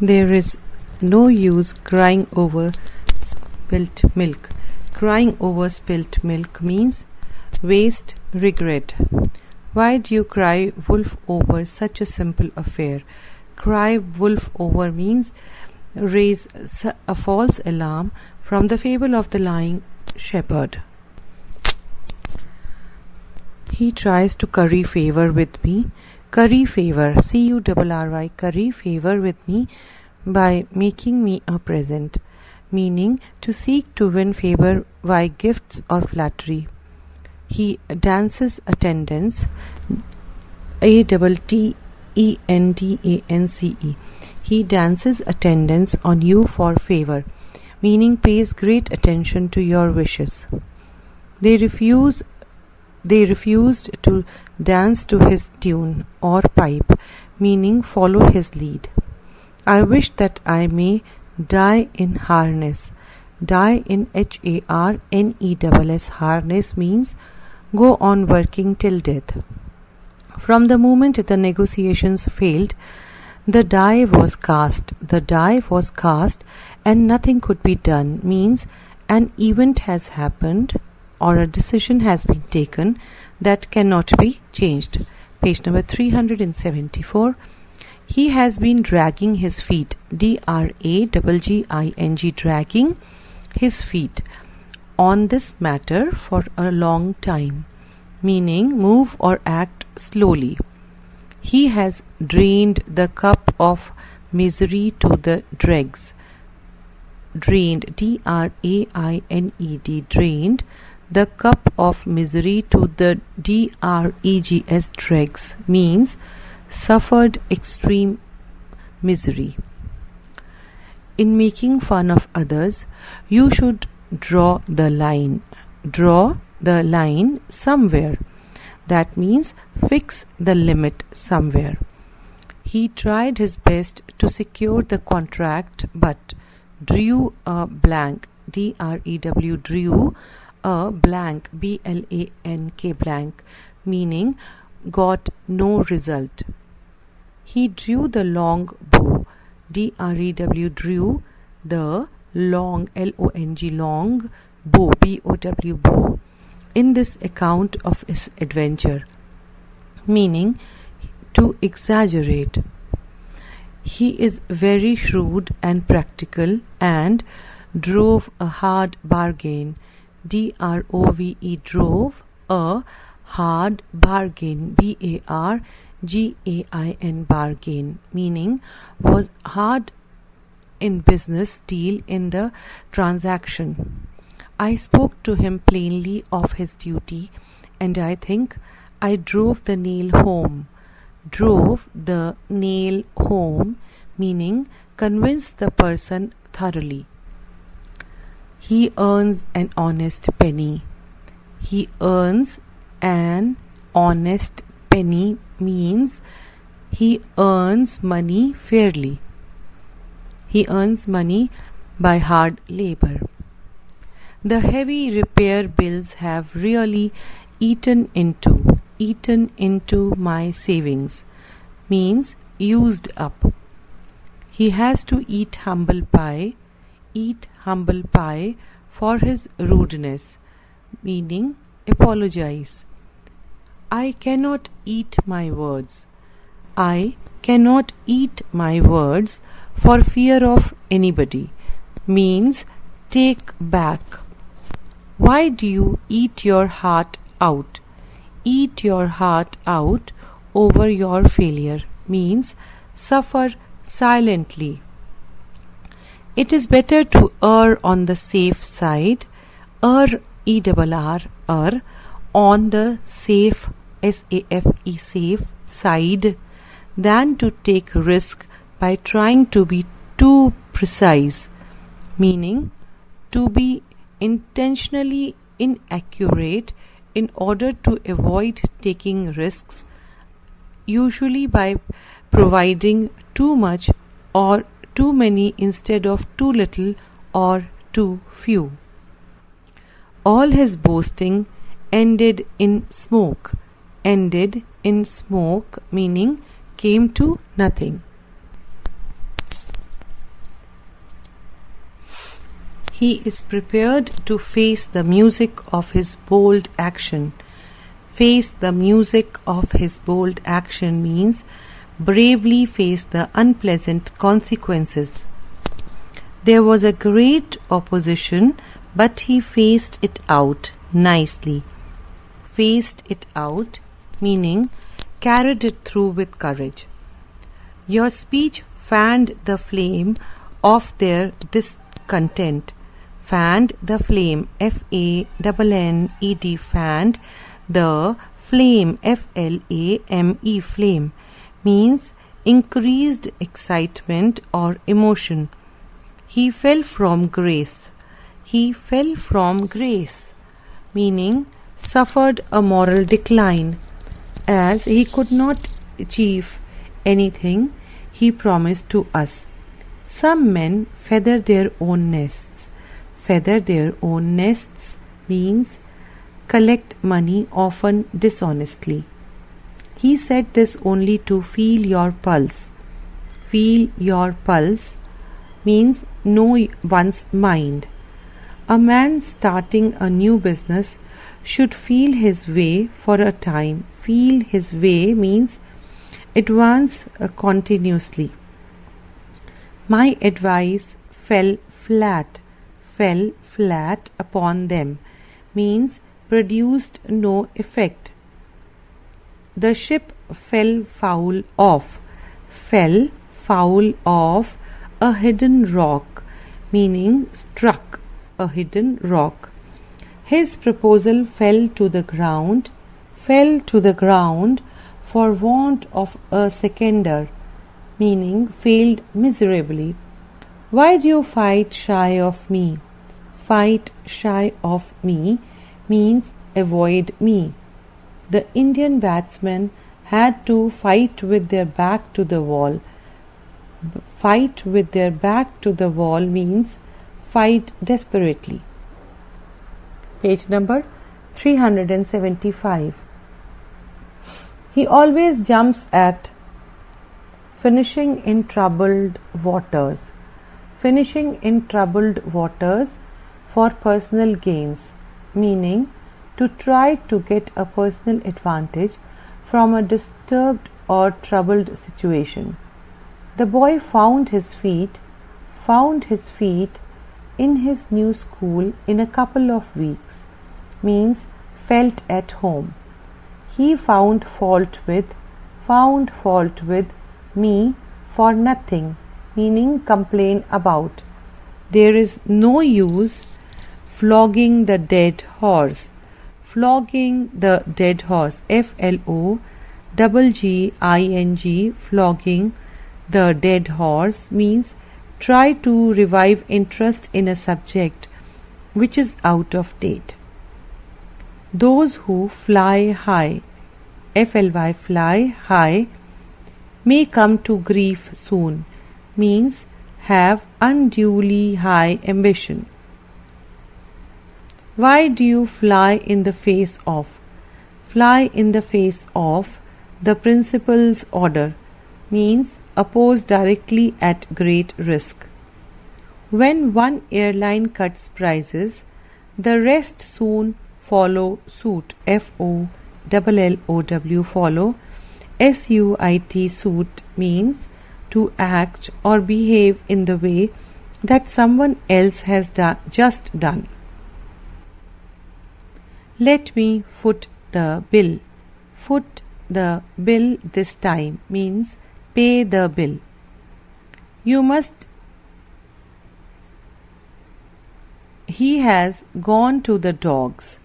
There is no use crying over spilt milk. Crying over spilt milk means waste, regret. Why do you cry wolf over such a simple affair? Cry wolf over means raise a false alarm from the fable of the lying shepherd. He tries to curry favor with me. Curry favor, C-U-R-R-Y, curry favor with me by making me a present, meaning to seek to win favor by gifts or flattery. He dances attendance, Attendance. He dances attendance on you for favor, meaning pays great attention to your wishes. They refused to dance to his tune or pipe, meaning follow his lead. I wish that I may die in harness. Die in HARNESS. Harness means go on working till death. From the moment the negotiations failed, the die was cast. The die was cast and nothing could be done means an event has happened or a decision has been taken that cannot be changed. Page number 374. He has been dragging his feet, DRAGGING, dragging his feet on this matter for a long time, meaning move or act slowly. He has drained the cup of misery to the dregs. Drained, DRAINED, drained the cup of misery to the DREGS, dregs, means suffered extreme misery. In making fun of others, you should draw the line. Draw the line somewhere. That means fix the limit somewhere. He tried his best to secure the contract but drew a blank, DREW, drew a blank, BLANK, blank, meaning got no result. He drew the long bow, DREW, drew the long, LONG, long bow, BOW, bow, in this account of his adventure, meaning to exaggerate. He is very shrewd and practical and drove a hard bargain, DROVE, drove a hard bargain, BARGAIN, bargain, meaning was hard in business deal in the transaction. I spoke to him plainly of his duty, and I think I drove the nail home. Drove the nail home, meaning convinced the person thoroughly. He earns an honest penny. He earns an honest penny means he earns money fairly. He earns money by hard labor. The heavy repair bills have really eaten into my savings, means used up. He has to eat humble pie for his rudeness, meaning apologize. I cannot eat my words. I cannot eat my words for fear of anybody, means take back. Why do you eat your heart out? Eat your heart out over your failure, means suffer silently. It is better to err on the safe side, err, ERR, on the safe, SAFE, safe side, than to take risk by trying to be too precise, meaning to be intentionally inaccurate in order to avoid taking risks, usually by providing too much or too many instead of too little or too few. All his boasting ended in smoke, meaning came to nothing. He is prepared to face the music of his bold action. Face the music of his bold action means bravely face the unpleasant consequences. There was a great opposition, but he faced it out nicely. Faced it out, meaning carried it through with courage. Your speech fanned the flame of their discontent. Fanned the flame, F-A-N-N-E-D, fanned the flame, F-L-A-M-E, flame, means increased excitement or emotion. He fell from grace. He fell from grace, meaning suffered a moral decline, as he could not achieve anything he promised to us. Some men feather their own nests. Feather their own nests means collect money, often dishonestly. He said this only to feel your pulse. Feel your pulse means know one's mind. A man starting a new business should feel his way for a time. Feel his way means advance continuously. My advice fell flat upon them means produced no effect. The ship fell foul of a hidden rock, meaning struck a hidden rock. His proposal fell to the ground for want of a seconder, meaning failed miserably. Why do you fight shy of me? Fight shy of me means avoid me. The Indian batsmen had to fight with their back to the wall. Fight with their back to the wall means fight desperately. Page number 375. He always jumps at finishing in troubled waters. Finishing in troubled waters for personal gains, meaning to try to get a personal advantage from a disturbed or troubled situation. The boy found his feet in his new school in a couple of weeks, means felt at home. He found fault with me for nothing, meaning complain about. There is no use flogging the dead horse. Flogging the dead horse, F-L-O-G-G-I-N-G, flogging the dead horse means try to revive interest in a subject which is out of date. Those who fly high, F-L-Y, fly high, may come to grief soon, means have unduly high ambition. Why do you fly in the face of? Fly in the face of the principal's order means oppose directly at great risk. When one airline cuts prices, the rest soon follow suit. F-O-L-L-O-W, follow. S-U-I-T, suit, means to act or behave in the way that someone else has just done. Let me foot the bill. Foot the bill this time means pay the bill. You must. He has gone to the dogs.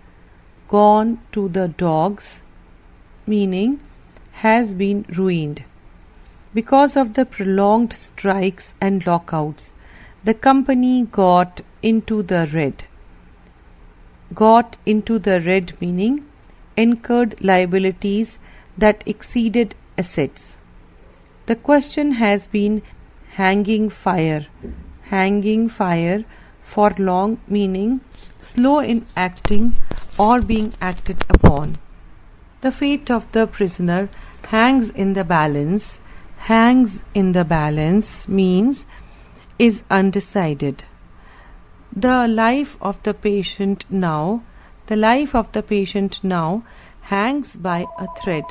Gone to the dogs, meaning has been ruined. Because of the prolonged strikes and lockouts, the company got into the red. Got into the red meaning incurred liabilities that exceeded assets. The question has been hanging fire. Hanging fire for long meaning slow in acting or being acted upon. The fate of the prisoner hangs in the balance. Hangs in the balance means is undecided. The life of the patient now, the life of the patient now hangs by a thread,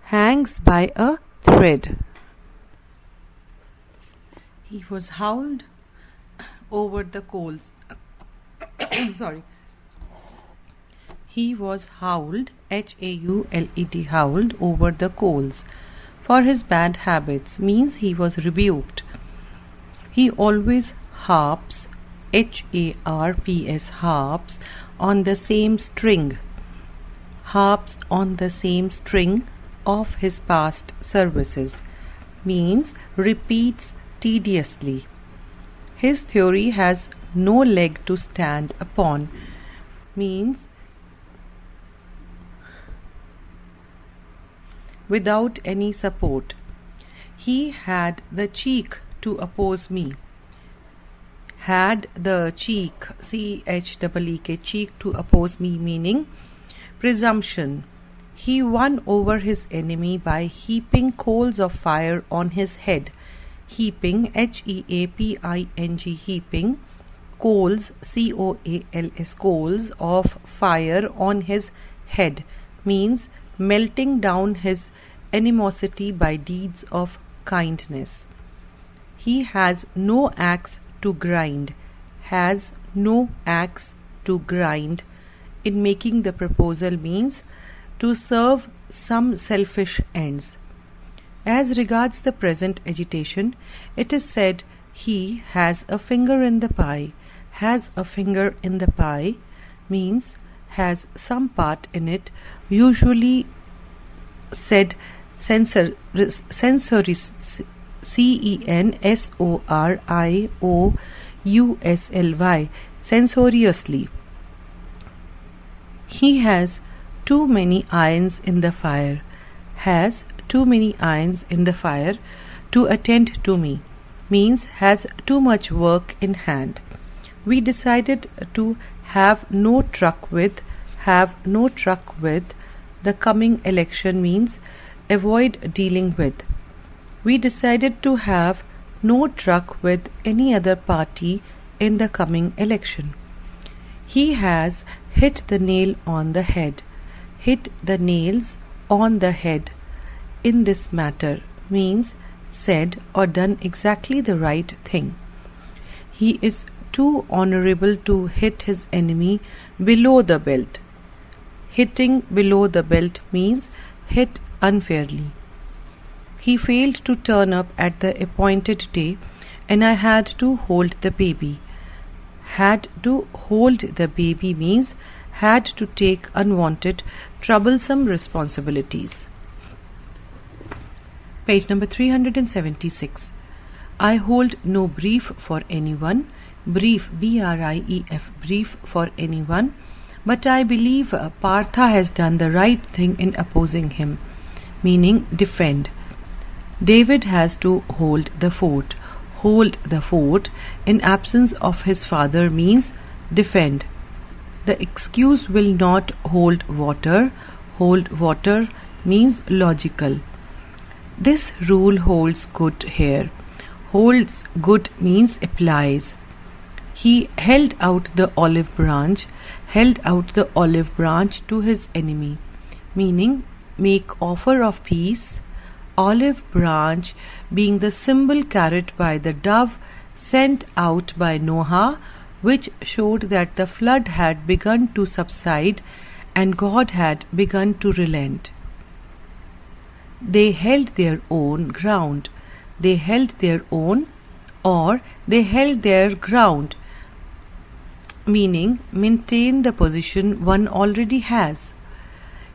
hangs by a thread. He was howled over the coals. Sorry. He was howled, H-A-U-L-E-D, howled over the coals. For his bad habits means he was rebuked. He always harps, H-A-R-P-S, harps on the same string. Harps on the same string of his past services means repeats tediously. His theory has no leg to stand upon means without any support. He had the cheek to oppose me. Had the cheek, C-H-E-E-K, cheek to oppose me, meaning presumption. He won over his enemy by heaping coals of fire on his head. Heaping, H-E-A-P-I-N-G, heaping, coals, C-O-A-L-S, coals of fire on his head means melting down his animosity by deeds of kindness. He has no axe to grind, has no axe to grind in making the proposal means to serve some selfish ends. As regards the present agitation, it is said he has a finger in the pie. Has a finger in the pie means has some part in it, usually said sensory, C-E-N-S-O-R-I-O-U-S-L-Y, censoriously. He has too many irons in the fire, has too many irons in the fire to attend to me, means has too much work in hand. We decided to have no truck with the coming election means avoid dealing with. We decided to have no truck with any other party in the coming election. He has hit the nail on the head. Hit the nails on the head in this matter means said or done exactly the right thing. He is too honorable to hit his enemy below the belt. Hitting below the belt means hit unfairly. He failed to turn up at the appointed day and I had to hold the baby. Had to hold the baby means had to take unwanted, troublesome responsibilities. Page number 376. I hold no brief for anyone. Brief, B-R-I-E-F, brief for anyone. But I believe Partha has done the right thing in opposing him, meaning defend. David has to hold the fort. Hold the fort in absence of his father means defend. The excuse will not hold water. Hold water means logical. This rule holds good here. Holds good means applies. He held out the olive branch to his enemy, meaning make offer of peace. Olive branch being the symbol carried by the dove sent out by Noah, which showed that the flood had begun to subside and God had begun to relent. They held their own ground. They held their own or they held their ground, meaning maintain the position one already has.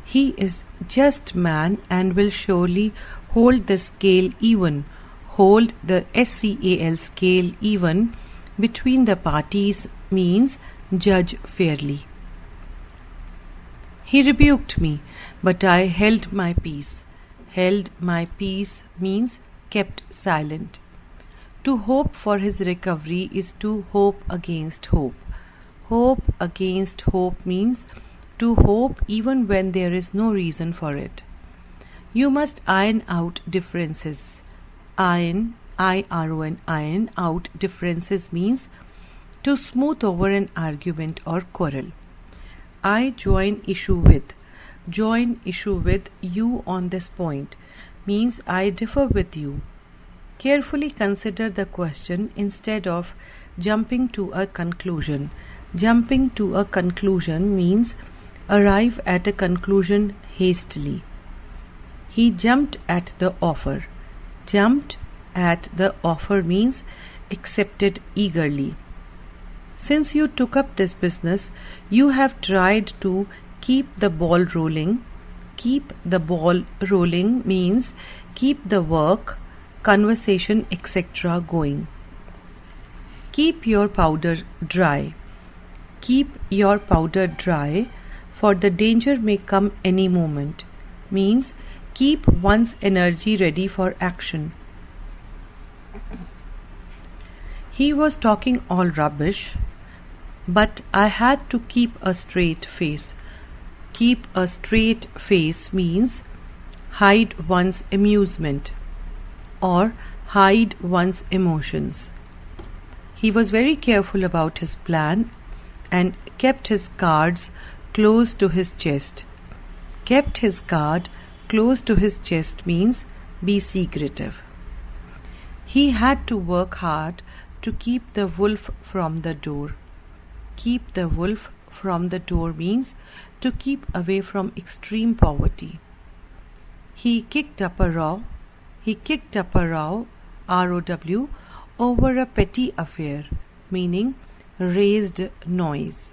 He is just man and will surely hold the scale even, hold the SCAL scale even between the parties means judge fairly. He rebuked me, but I held my peace. Held my peace means kept silent. To hope for his recovery is to hope against hope. Hope against hope means to hope even when there is no reason for it. You must iron out differences. Iron, I-R-O-N, iron out differences means to smooth over an argument or quarrel. I join issue with. Join issue with you on this point means I differ with you. Carefully consider the question instead of jumping to a conclusion. Jumping to a conclusion means arrive at a conclusion hastily. He jumped at the offer. Jumped at the offer means accepted eagerly. Since you took up this business, you have tried to keep the ball rolling. Keep the ball rolling means keep the work, conversation, etc. going. Keep your powder dry. Keep your powder dry, for the danger may come any moment. Means keep one's energy ready for action. He was talking all rubbish, but I had to keep a straight face. Keep a straight face means hide one's amusement or hide one's emotions. He was very careful about his plan and kept his cards close to his chest. Kept his card close to his chest means be secretive. He had to work hard to keep the wolf from the door. Keep the wolf from the door means to keep away from extreme poverty. He kicked up a row. He kicked up a row, R-O-W, over a petty affair, meaning raised noise.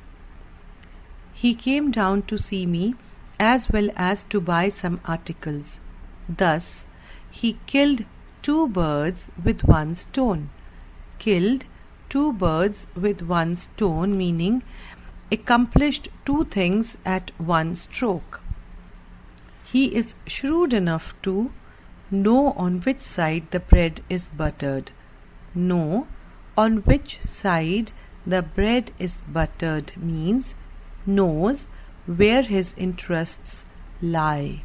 He came down to see me as well as to buy some articles. Thus, he killed 2 birds with 1 stone. Killed 2 birds with 1 stone meaning accomplished 2 things at 1 stroke. He is shrewd enough to know on which side the bread is buttered. Know on which side the bread is buttered means knows where his interests lie.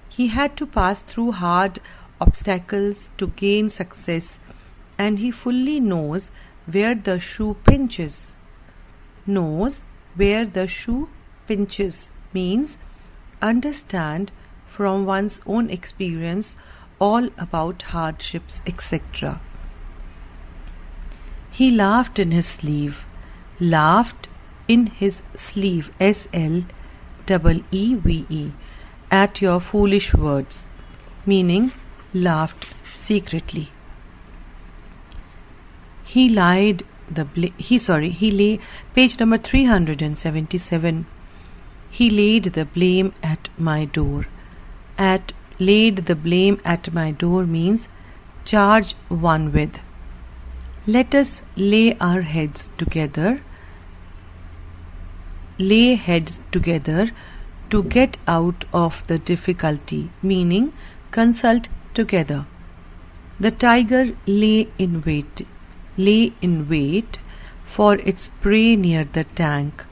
He had to pass through hard obstacles to gain success, and he fully knows where the shoe pinches. Knows where the shoe pinches means understand from one's own experience all about hardships, etc. He laughed in his sleeve. Laughed in his sleeve, S-L-E-E-V-E, at your foolish words, meaning laughed secretly. He lied the page number 377. He laid the blame at my door. Laid the blame at my door means charge one with. Let us lay our heads together. Lay heads together to get out of the difficulty, meaning consult together. The tiger lay in wait for its prey near the tank,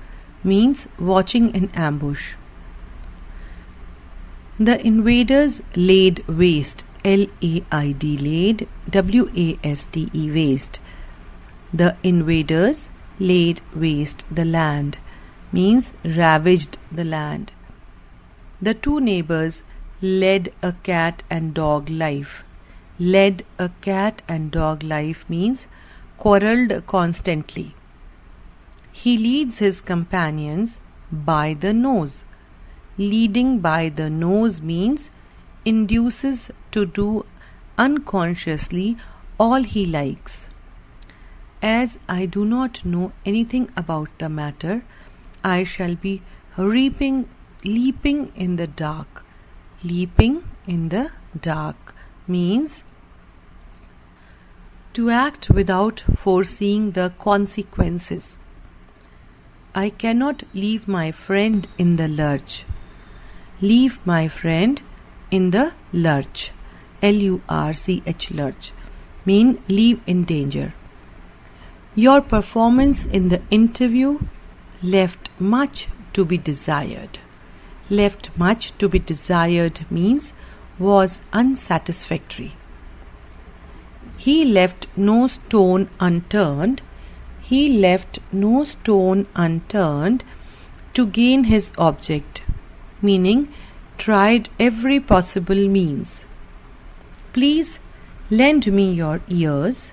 means watching an ambush. The invaders laid waste, L-A-I-D, laid, W-A-S-T-E, waste. The invaders laid waste the land, means ravaged the land. The 2 neighbors led a cat and dog life. Led a cat and dog life means quarrelled constantly. He leads his companions by the nose. Leading by the nose means induces to do unconsciously all he likes. As I do not know anything about the matter, I shall be leaping in the dark. Leaping in the dark means to act without foreseeing the consequences. I cannot leave my friend in the lurch. Leave my friend in the lurch, L-U-R-C-H, lurch, mean leave in danger. Your performance in the interview left much to be desired. Left much to be desired means was unsatisfactory. He left no stone unturned. He left no stone unturned to gain his object, meaning tried every possible means. Please lend me your ears.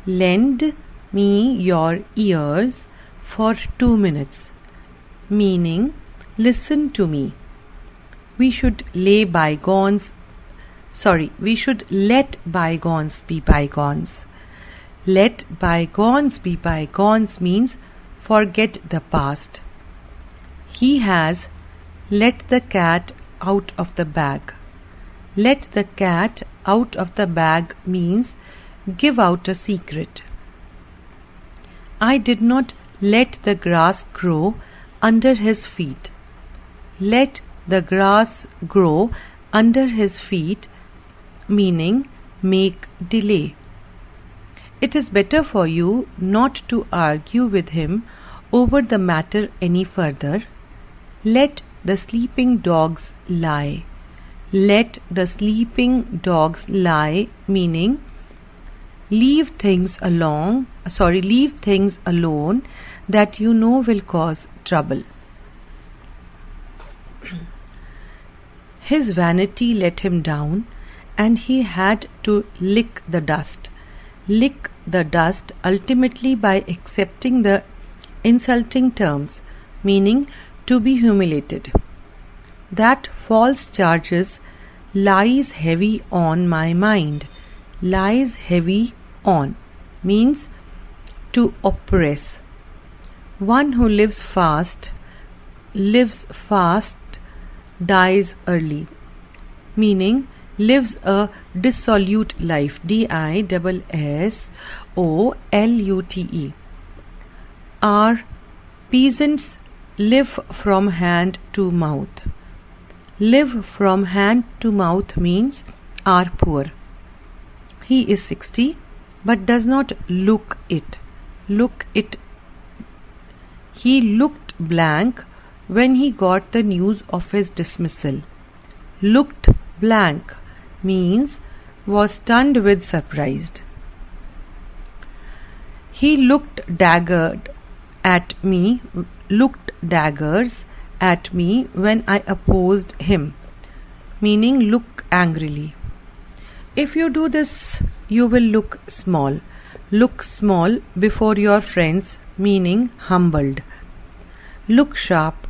Lend me your ears for 2 minutes, meaning listen to me. We should let bygones be bygones. Let bygones be bygones means forget the past. He has let the cat out of the bag. Let the cat out of the bag means give out a secret. I did not let the grass grow under his feet. Let the grass grow under his feet, meaning make delay. It is better for you not to argue with him over the matter any further. Let the sleeping dogs lie. Let the sleeping dogs lie, meaning leave things alone that you know will cause trouble. His vanity let him down, and he had to lick the dust. Lick the dust ultimately by accepting the insulting terms, meaning to be humiliated. That false charges lies heavy on my mind. Lies heavy on means to oppress. One who lives fast dies early, meaning lives a dissolute life. dissolute. Our peasants live from hand to mouth. Live from hand to mouth means are poor. He is 60 but does not look it. He looked blank when he got the news of his dismissal. Looked blank means was stunned with surprise. He looked daggers at me when I opposed him, meaning look angrily. If you do this, you will look small. Look small before your friends, meaning humbled. Look sharp,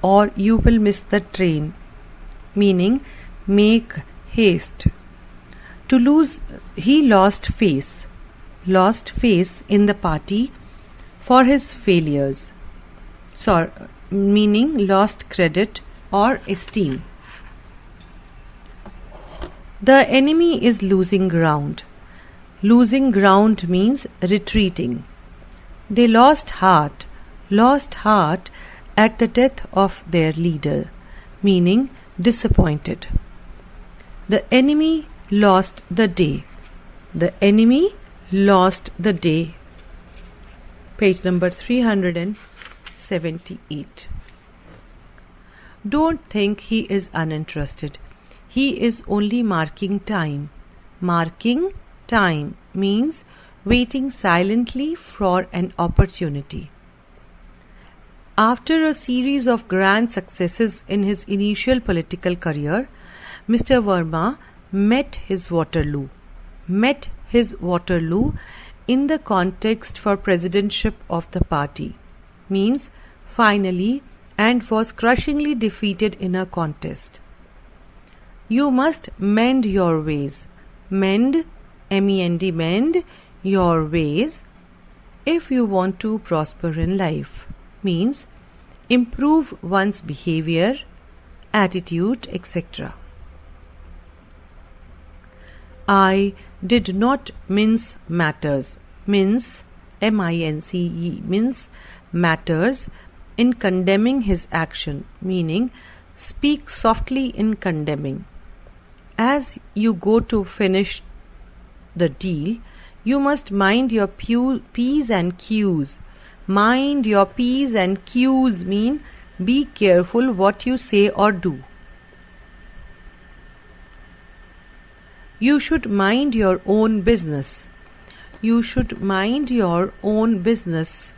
or you will miss the train, meaning make haste. He lost face in the party for his failures, meaning lost credit or esteem. The enemy is losing ground. Losing ground means retreating. They lost heart at the death of their leader, meaning disappointed. The enemy lost the day. The enemy lost the day. Page number 378. Don't think he is uninterested. He is only marking time. Marking time means waiting silently for an opportunity. After a series of grand successes in his initial political career, Mr. Verma met his Waterloo in the context for presidentship of the party, means finally, and was crushingly defeated in a contest. You must mend your ways. Mend, M-E-N-D, mend your ways if you want to prosper in life. Means improve one's behavior, attitude, etc. I did not mince matters. Mince, M-I-N-C-E, mince matters in condemning his action, meaning speak softly in condemning. As you go to finish the deal, you must mind your P's and Q's. Mind your P's and Q's mean be careful what you say or do. You should mind your own business. You should mind your own business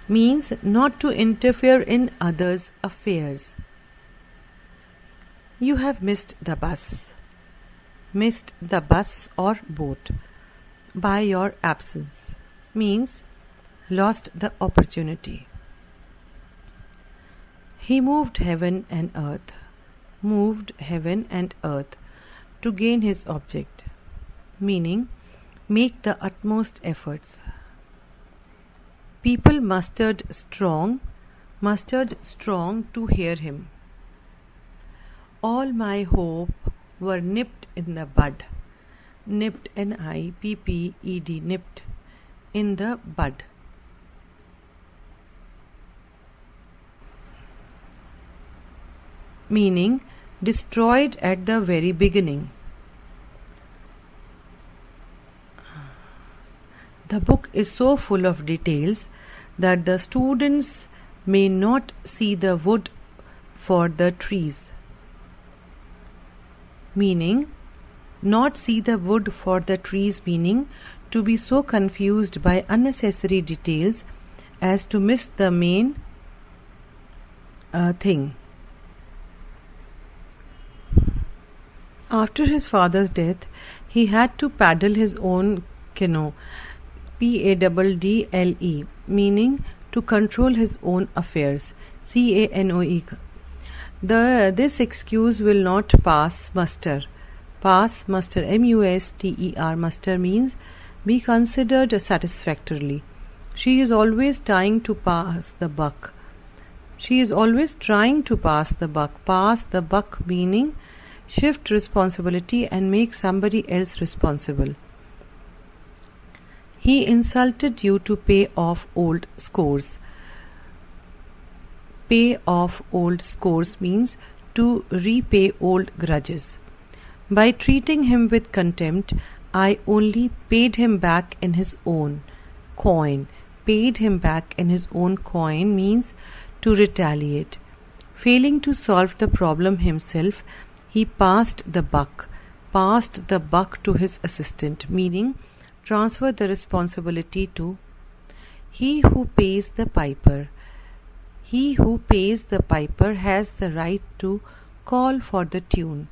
means not to interfere in others' affairs. You have missed the bus. Missed the bus or boat by your absence means lost the opportunity. He moved heaven and earth. Moved heaven and earth to gain his object, meaning make the utmost efforts. People mustered strong to hear him. All my hope were nipped in the bud. Nipped, N-I-P-P-E-D, nipped in the bud. Meaning destroyed at the very beginning. The book is so full of details that the students may not see the wood for the trees. Meaning, not see the wood for the trees, meaning to be so confused by unnecessary details as to miss the main thing. After his father's death, he had to paddle his own canoe, Paddle, meaning to control his own affairs, Canoe. This excuse will not pass muster. Pass muster, muster, muster means be considered satisfactorily. She is always trying to pass the buck. She is always trying to pass the buck. Pass the buck meaning shift responsibility and make somebody else responsible. He insulted you to pay off old scores. Pay off old scores means to repay old grudges. By treating him with contempt, I only paid him back in his own coin. Paid him back in his own coin means to retaliate. Failing to solve the problem himself, he passed the buck to his assistant, meaning transfer the responsibility to he who pays the piper. He who pays the piper has the right to call for the tune.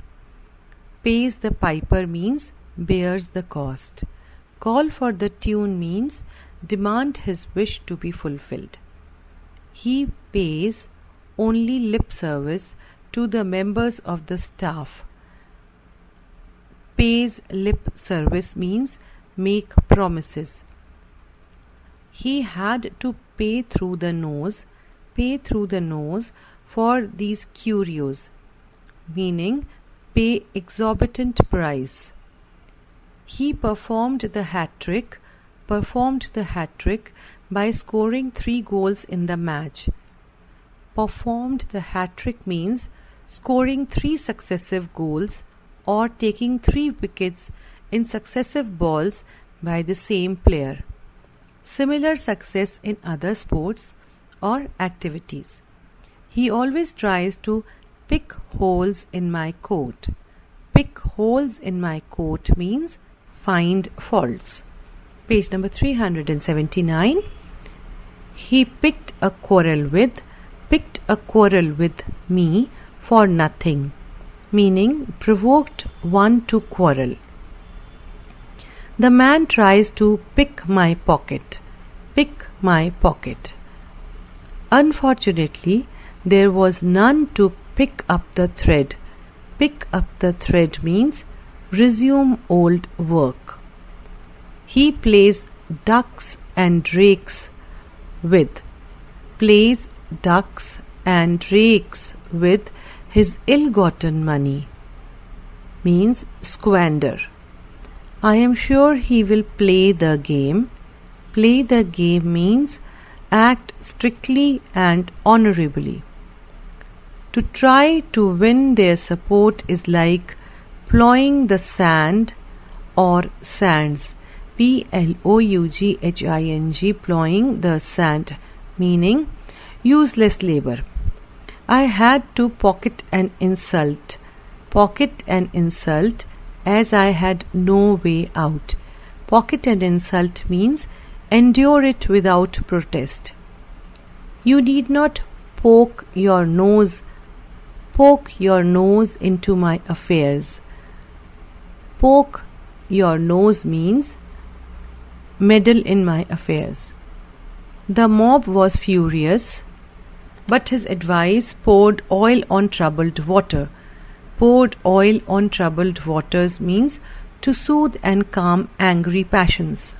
Pays the piper means bears the cost. Call for the tune means demand his wish to be fulfilled. He pays only lip service to the members of the staff. Pays lip service means make promises. He had to pay through the nose for these curios, meaning pay exorbitant price. He performed the hat trick by scoring 3 goals in the match. Performed the hat trick means scoring 3 successive goals or taking 3 wickets in successive balls by the same player. Similar success in other sports or activities. He always tries to pick holes in my coat. Pick holes in my coat means find faults. Page number 379. He picked a quarrel with me for nothing, meaning provoked one to quarrel. The man tries to pick my pocket. Pick my pocket. Unfortunately, there was none to pick up the thread. Pick up the thread means resume old work. He plays ducks and drakes with. Plays ducks and drakes with his ill-gotten money. Means squander. I am sure he will play the game. Play the game means act strictly and honorably. To try to win their support is like plowing the sand or sands. Plouging, plowing the sand, meaning useless labor. I had to pocket an insult as I had no way out. Pocket an insult means endure it without protest. You need not poke your nose into my affairs. Poke your nose means meddle in my affairs. The mob was furious, but his advice poured oil on troubled water. Poured oil on troubled waters means to soothe and calm angry passions.